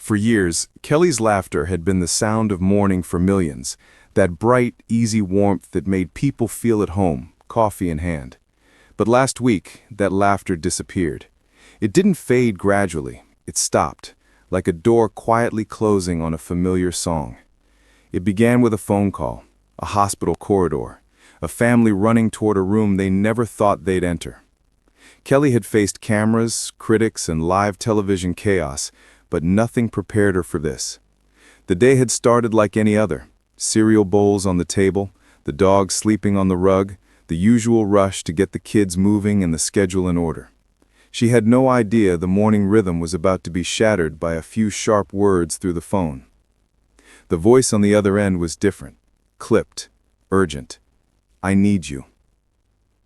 For years, Kelly's laughter had been the sound of morning for millions, that bright, easy warmth that made people feel at home, coffee in hand. But last week, that laughter disappeared. It didn't fade gradually, it stopped, like a door quietly closing on a familiar song. It began with a phone call, a hospital corridor, a family running toward a room they never thought they'd enter. Kelly had faced cameras, critics, and live television chaos, but nothing prepared her for this. The day had started like any other. Cereal bowls on the table, the dog sleeping on the rug, the usual rush to get the kids moving and the schedule in order. She had no idea the morning rhythm was about to be shattered by a few sharp words through the phone. The voice on the other end was different, clipped, urgent. "I need you."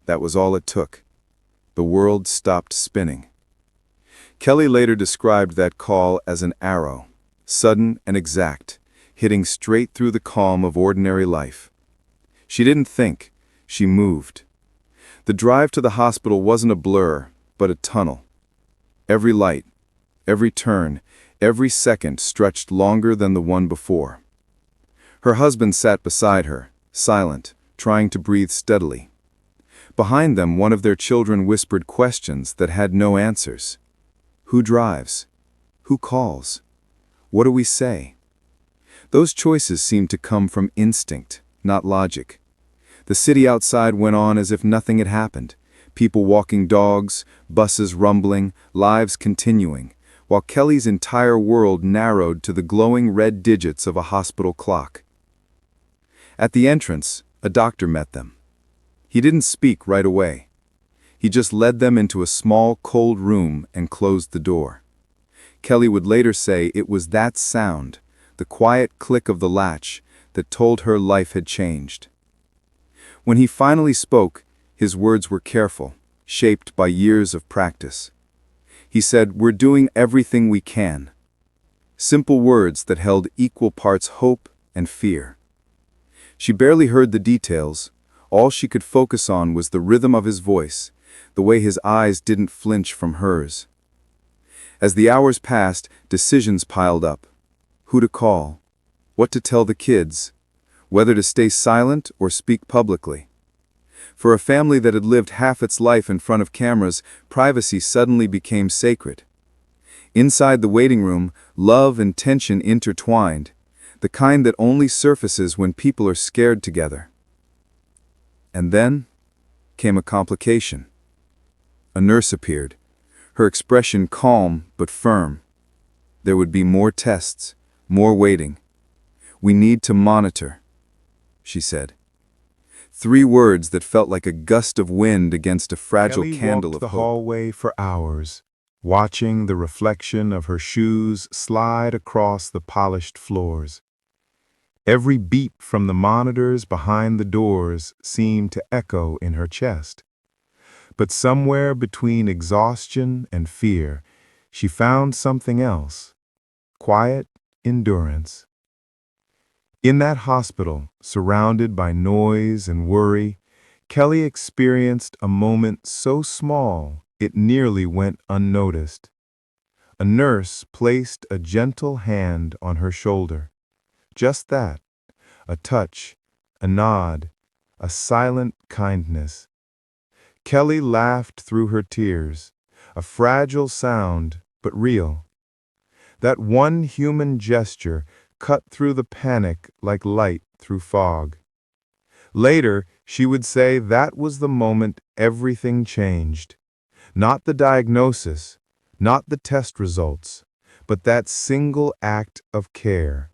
That was all it took. The world stopped spinning. Kelly later described that call as an arrow, sudden and exact, hitting straight through the calm of ordinary life. She didn't think, she moved. The drive to the hospital wasn't a blur, but a tunnel. Every light, every turn, every second stretched longer than the one before. Her husband sat beside her, silent, trying to breathe steadily. Behind them, one of their children whispered questions that had no answers. Who drives? Who calls? What do we say? Those choices seemed to come from instinct, not logic. The city outside went on as if nothing had happened. People walking dogs, buses rumbling, lives continuing, while Kelly's entire world narrowed to the glowing red digits of a hospital clock. At the entrance, a doctor met them. He didn't speak right away. He just led them into a small, cold room and closed the door. Kelly would later say it was that sound, the quiet click of the latch, that told her life had changed. When he finally spoke, his words were careful, shaped by years of practice. He said, "We're doing everything we can." Simple words that held equal parts hope and fear. She barely heard the details. All she could focus on was the rhythm of his voice, the way his eyes didn't flinch from hers. As the hours passed, decisions piled up. Who to call, what to tell the kids, whether to stay silent or speak publicly. For a family that had lived half its life in front of cameras, privacy suddenly became sacred. Inside the waiting room, love and tension intertwined, the kind that only surfaces when people are scared together. And then came a complication. A nurse appeared, her expression calm but firm. There would be more tests, more waiting. "We need to monitor," she said. 3 words that felt like a gust of wind against a fragile candle of hope. Kelly walked the hallway for hours, watching the reflection of her shoes slide across the polished floors. Every beat from the monitors behind the doors seemed to echo in her chest. But somewhere between exhaustion and fear, she found something else: quiet endurance. In that hospital, surrounded by noise and worry, Kelly experienced a moment so small it nearly went unnoticed. A nurse placed a gentle hand on her shoulder. Just that, a touch, a nod, a silent kindness. Kelly laughed through her tears, a fragile sound, but real. That one human gesture cut through the panic like light through fog. Later, she would say that was the moment everything changed. Not the diagnosis, not the test results, but that single act of care.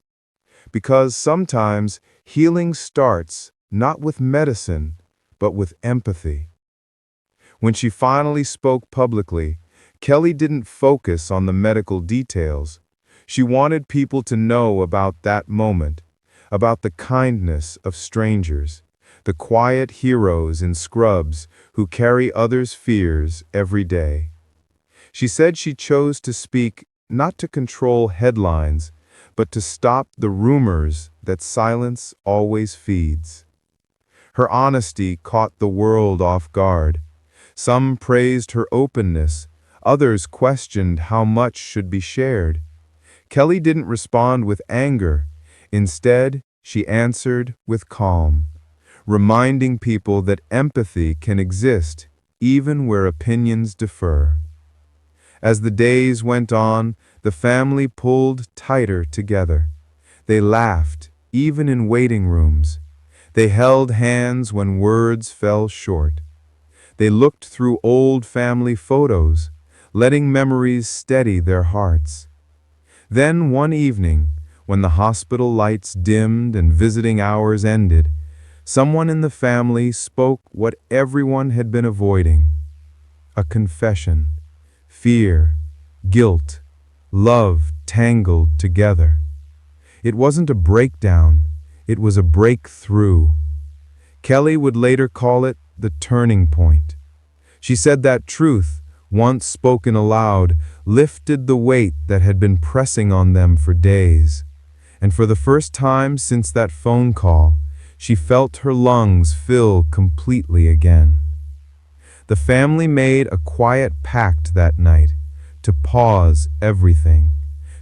Because sometimes healing starts not with medicine, but with empathy. When she finally spoke publicly, Kelly didn't focus on the medical details. She wanted people to know about that moment, about the kindness of strangers, the quiet heroes in scrubs who carry others' fears every day. She said she chose to speak not to control headlines, but to stop the rumors that silence always feeds. Her honesty caught the world off guard. Some praised her openness, others questioned how much should be shared. Kelly didn't respond with anger. Instead, she answered with calm, reminding people that empathy can exist even where opinions differ. As the days went on, the family pulled tighter together. They laughed, even in waiting rooms. They held hands when words fell short. They looked through old family photos, letting memories steady their hearts. Then one evening, when the hospital lights dimmed and visiting hours ended, someone in the family spoke what everyone had been avoiding. A confession. Fear, guilt, love tangled together. It wasn't a breakdown, it was a breakthrough. Kelly would later call it the turning point. She said that truth, once spoken aloud, lifted the weight that had been pressing on them for days. And for the first time since that phone call, she felt her lungs fill completely again. The family made a quiet pact that night to pause everything,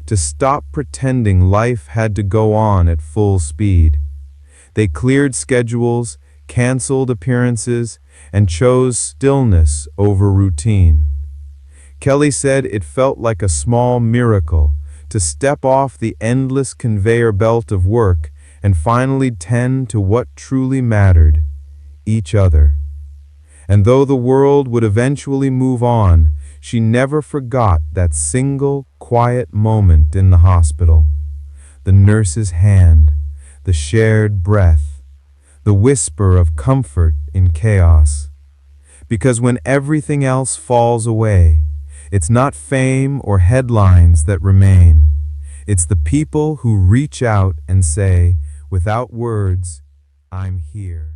to stop pretending life had to go on at full speed. They cleared schedules, canceled appearances, and chose stillness over routine. Kelly said it felt like a small miracle to step off the endless conveyor belt of work and finally tend to what truly mattered, each other. And though the world would eventually move on, she never forgot that single, quiet moment in the hospital. The nurse's hand, the shared breath, the whisper of comfort in chaos. Because when everything else falls away, it's not fame or headlines that remain. It's the people who reach out and say, without words, I'm here.